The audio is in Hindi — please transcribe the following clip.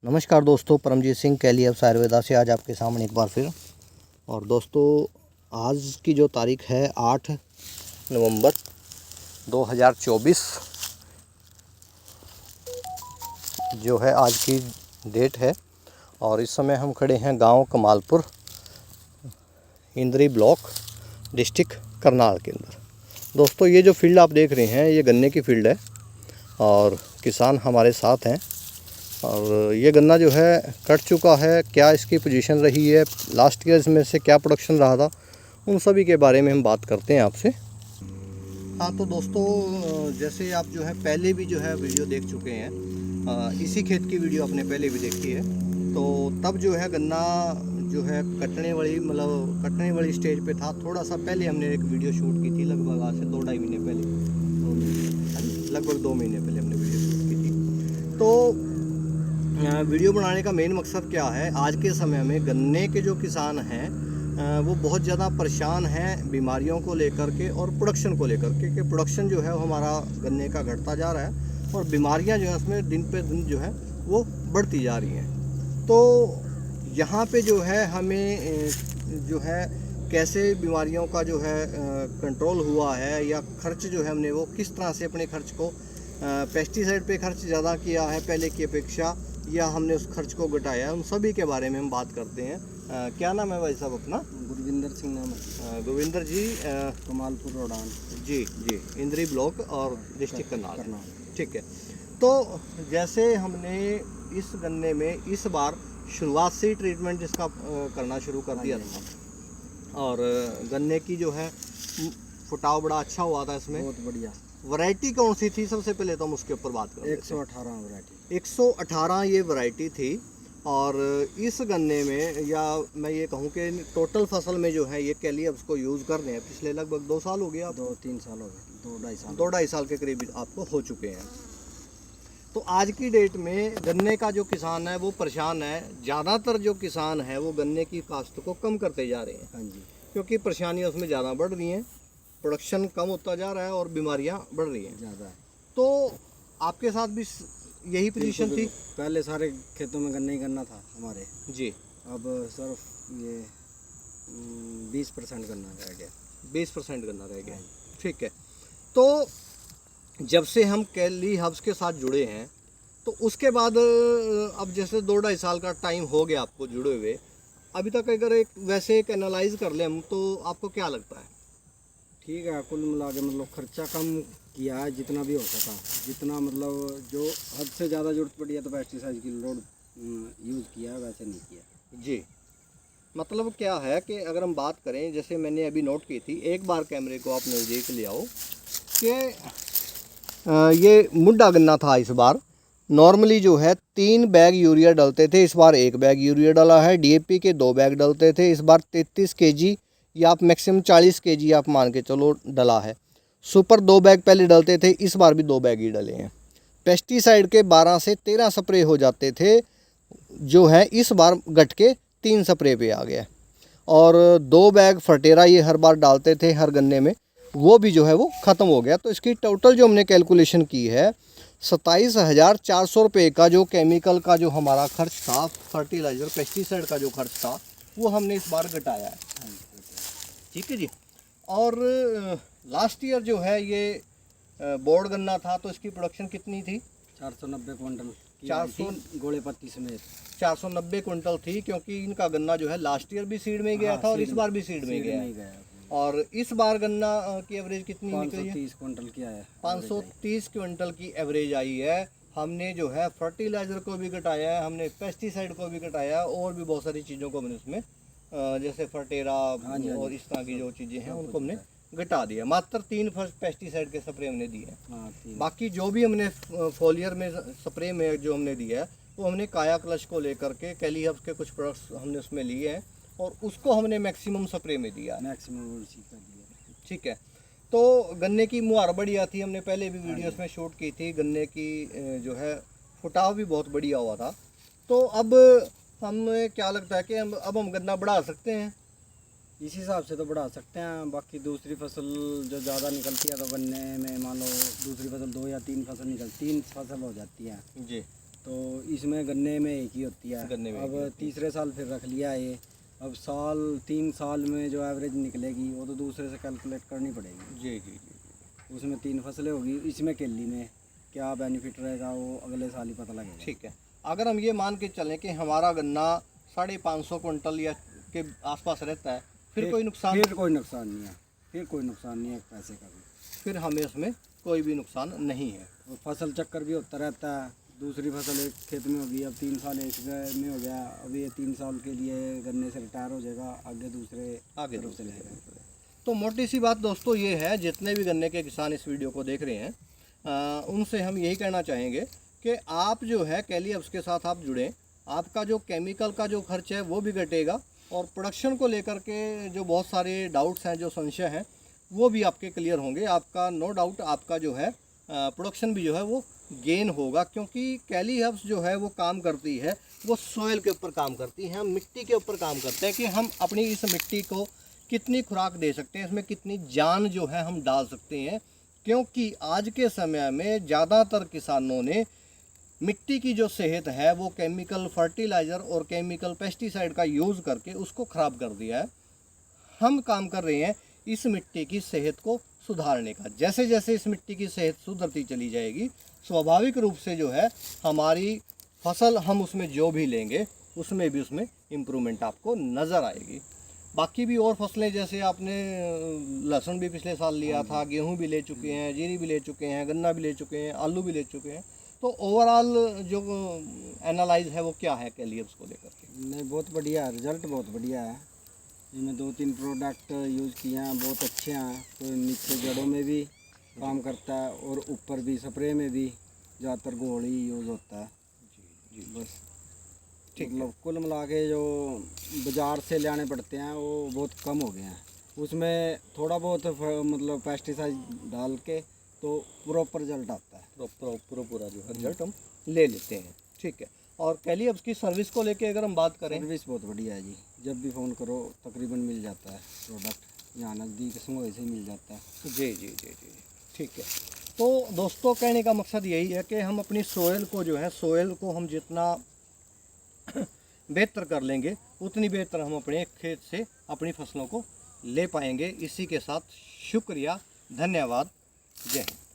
नमस्कार दोस्तों, परमजीत सिंह कैलीअब्स आयुर्वेदा से आज आपके सामने एक बार फिर। और दोस्तों, आज की जो तारीख है 8 नवंबर 2024 जो है आज की डेट है। और इस समय हम खड़े हैं गांव कमालपुर, इंद्री ब्लॉक, डिस्ट्रिक्ट करनाल के अंदर। दोस्तों, ये जो फील्ड आप देख रहे हैं ये गन्ने की फील्ड है और किसान हमारे साथ हैं। और ये गन्ना जो है कट चुका है, क्या इसकी पोजीशन रही है, लास्ट ईयर में से क्या प्रोडक्शन रहा था, उन सभी के बारे में हम बात करते हैं आपसे। हाँ, तो दोस्तों, जैसे आप जो है पहले भी जो है वीडियो देख चुके हैं, इसी खेत की वीडियो आपने पहले भी देखी है। तो तब जो है गन्ना जो है कटने वाली स्टेज पे था। थोड़ा सा पहले हमने एक वीडियो शूट की थी, लगभग आज से 2-2.5 महीने पहले, लगभग 2 महीने पहले हमने वीडियो शूट की थी। तो वीडियो बनाने का मेन मकसद क्या है, आज के समय में गन्ने के जो किसान हैं वो बहुत ज़्यादा परेशान हैं बीमारियों को लेकर के और प्रोडक्शन को लेकर के, कि प्रोडक्शन जो है वो हमारा गन्ने का घटता जा रहा है और बीमारियां जो है उसमें दिन पे दिन जो है वो बढ़ती जा रही हैं। तो यहाँ पे जो है हमें जो है कैसे बीमारियों का जो है कंट्रोल हुआ है, या खर्च जो है हमने वो किस तरह से अपने खर्च को पेस्टिसाइड पे खर्च ज़्यादा किया है पहले की अपेक्षा, या हमने उस खर्च को घटाया, उन सभी के बारे में हम बात करते हैं। क्या नाम है भाई साहब अपना? गुरविंदर सिंह नाम है। गोविंदर जी, कमालपुर रोडान। जी जी, इंद्री ब्लॉक और डिस्ट्रिक्ट करनाल। ठीक है। तो जैसे हमने इस गन्ने में इस बार शुरुआत से ही ट्रीटमेंट जिसका करना शुरू कर दिया था, और गन्ने की जो है फुटाव बड़ा अच्छा हुआ था इसमें, बहुत बढ़िया। वैरायटी कौन सी थी सबसे पहले तो हम उसके ऊपर बात करें। 118 वैरायटी। 118 ये वैरायटी थी। और इस गन्ने में, या मैं ये कहूँ कि टोटल फसल में जो है ये कैलीअब्स को यूज़ कर रहे हैं पिछले लगभग 2 साल हो गया, 2-3 साल हो गए, 2-2.5 साल के करीब आपको हो चुके हैं। तो आज की डेट में गन्ने का जो किसान है वो परेशान है। ज़्यादातर जो किसान है वो गन्ने की काश्त को कम करते जा रहे हैं। हाँ जी, क्योंकि परेशानियाँ उसमें ज़्यादा बढ़ रही हैं, प्रोडक्शन कम होता जा रहा है और बीमारियाँ बढ़ रही हैं ज़्यादा है। तो आपके साथ भी यही पोजीशन थी? पहले सारे खेतों में गन्ना ही गन्ना था हमारे जी। अब सिर्फ ये 20% गन्ना रह गया। 20% गन्ना रह गया। ठीक है। तो जब से हम कैलीहब्स के साथ जुड़े हैं तो उसके बाद अब जैसे 2-2.5 साल का टाइम हो गया आपको जुड़े हुए, अभी तक अगर एक एनालाइज कर लें हम, तो आपको क्या लगता है? ठीक है, कुल मिला के मतलब खर्चा कम किया है जितना भी हो सका, जितना मतलब जो हद से ज़्यादा जरूरत पड़ी है तो पेस्टिसाइड की लोड यूज़ किया है, वैसे नहीं किया जी। मतलब क्या है कि अगर हम बात करें, जैसे मैंने अभी नोट की थी, एक बार कैमरे को आप नज़दीक ले आओ, कि ये मुड्डा गन्ना था इस बार। नॉर्मली जो है 3 बैग यूरिया डलते थे, इस बार 1 बैग यूरिया डला है। डीएपी के 2 बैग डलते थे, इस बार 33 kg या आप मैक्सिमम 40 kg आप मान के चलो डला है। सुपर 2 बैग पहले डलते थे, इस बार भी 2 बैग ही डले हैं। पेस्टिसाइड के 12 से 13 स्प्रे हो जाते थे, जो है इस बार घट के 3 स्प्रे पे आ गया। और 2 बैग फर्टेरा ये हर बार डालते थे हर गन्ने में, वो भी जो है वो ख़त्म हो गया। तो इसकी टोटल जो हमने कैलकुलेशन की है, 27,400 रुपये का जो केमिकल का जो हमारा खर्च था, फर्टिलाइज़र पेस्टिसाइड का जो खर्च था, वो हमने इस बार घटाया है। ठीक है जी। और लास्ट ईयर जो है ये बोर्ड गन्ना था, तो इसकी प्रोडक्शन कितनी थी? 490 क्विंटल। 400 गोले पत्ती समेत 490 क्विंटल थी, क्योंकि इनका गन्ना जो है लास्ट ईयर भी सीड में गया था और इस बार भी सीड में गया। और इस बार गन्ना की एवरेज कितनी निकली है? 530 क्विंटल की है। 530 क्विंटल की एवरेज आई है। हमने जो है फर्टिलाइज़र को भी घटाया है, हमने पेस्टिसाइड को भी घटाया है, और भी बहुत सारी चीज़ों को हमने उसमें जैसे फर्टेरा और इस तरह की जो चीज़ें हैं उनको हमने घटा दिया। मात्र 3 पेस्टिसाइड के स्प्रे हमने दिए हैं। बाकी जो भी हमने फोलियर में स्प्रे में जो हमने दिया है वो हमने काया क्लच को लेकर के कैलीहब्स के कुछ प्रोडक्ट्स हमने उसमें लिए हैं और उसको हमने मैक्सिमम स्प्रे में दिया। ठीक है। तो गन्ने की मुहार बढ़िया थी, हमने पहले भी वीडियोस में शूट की थी। गन्ने की जो है फुटाव भी बहुत बढ़िया हुआ था। तो अब हमें क्या लगता है कि अब हम गन्ना बढ़ा सकते हैं? इस हिसाब से तो बढ़ा सकते हैं। बाकी दूसरी फसल जो ज़्यादा निकलती है तो गन्ने में मान लो दूसरी फसल 2 या 3 फसल निकलती, 3 फसल हो जाती है जी, तो इसमें गन्ने में एक ही होती है। गन्ने में एक ही अब तीसरे साल फिर रख लिया ये। अब 3 साल में जो एवरेज निकलेगी वो तो दूसरे से कैलकुलेट करनी पड़ेगी। जी जी जी। उसमें 3 फसलें होगी, इसमें केली में क्या बेनिफिट रहेगा वो अगले साल ही पता लगेगा। ठीक है, अगर हम ये मान के चलें कि हमारा गन्ना 550 क्विंटल या के आसपास रहता है, फिर कोई नुकसान? फिर कोई नुकसान नहीं है, फिर कोई नुकसान नहीं है पैसे का भी। फिर हमें इसमें कोई भी नुकसान नहीं है। और फसल चक्कर भी होता रहता है। दूसरी फसल एक खेत में होगी, अब 3 साल एक में हो गया, अभी ये 3 साल के लिए गन्ने से रिटायर हो जाएगा, आगे दूसरे तरफ चले जाएगा। तो मोटी सी बात दोस्तों ये है, जितने भी गन्ने के किसान इस वीडियो को देख रहे हैं उनसे हम यही कहना चाहेंगे कि आप जो है कैलीअप्स के साथ आप जुड़ें, आपका जो केमिकल का जो खर्च है वो भी घटेगा, और प्रोडक्शन को लेकर के जो बहुत सारे डाउट्स हैं, जो संशय हैं, वो भी आपके क्लियर होंगे। आपका नो डाउट आपका जो है प्रोडक्शन भी जो है वो गेन होगा, क्योंकि कैलीअप्स जो है वो काम करती है, वो सॉइल के ऊपर काम करती है, हम मिट्टी के ऊपर काम करते हैं कि हम अपनी इस मिट्टी को कितनी खुराक दे सकते हैं, इसमें कितनी जान जो है हम डाल सकते हैं। क्योंकि आज के समय में ज़्यादातर किसानों ने मिट्टी की जो सेहत है वो केमिकल फर्टिलाइज़र और केमिकल पेस्टिसाइड का यूज़ करके उसको ख़राब कर दिया है। हम काम कर रहे हैं इस मिट्टी की सेहत को सुधारने का। जैसे जैसे इस मिट्टी की सेहत सुधरती चली जाएगी, स्वाभाविक रूप से जो है हमारी फसल, हम उसमें जो भी लेंगे उसमें भी उसमें इम्प्रूवमेंट आपको नज़र आएगी। बाकी भी और फसलें, जैसे आपने लहसुन भी पिछले साल लिया था, गेहूं भी ले चुके हैं, जीरी भी ले चुके हैं, गन्ना भी ले चुके हैं, आलू भी ले चुके हैं, तो ओवरऑल जो एनालाइज है वो क्या है कैलीअप्स को लेकर के? नहीं, बहुत बढ़िया है, रिजल्ट बहुत बढ़िया है। इसमें 2-3 प्रोडक्ट यूज़ किए हैं, बहुत अच्छे हैं। तो नीचे जड़ों में भी काम करता है और ऊपर भी स्प्रे में भी ज़्यादातर घोल ही यूज़ होता है। जी जी, बस ठीक मतलब कुल मिला के जो बाज़ार से लाने पड़ते हैं वो बहुत कम हो गए हैं। उसमें थोड़ा बहुत मतलब पेस्टिसाइड डाल के तो प्रॉपर रिजल्ट आता है। पूरा जो है रिजल्ट हम ले लेते हैं। ठीक है, और कैलीअप्स की सर्विस को लेके अगर हम बात करें? सर्विस बहुत बढ़िया है जी, जब भी फ़ोन करो तकरीबन मिल जाता है प्रोडक्ट, यहाँ नज़दीक संगोई से ही मिल जाता है। जी जी जी जी, ठीक है। तो दोस्तों कहने का मकसद यही है कि हम अपनी सोयल को जो है, सोयल को हम जितना बेहतर कर लेंगे उतनी बेहतर हम अपने खेत से अपनी फसलों को ले पाएंगे। इसी के साथ शुक्रिया, धन्यवाद, जय हिंद।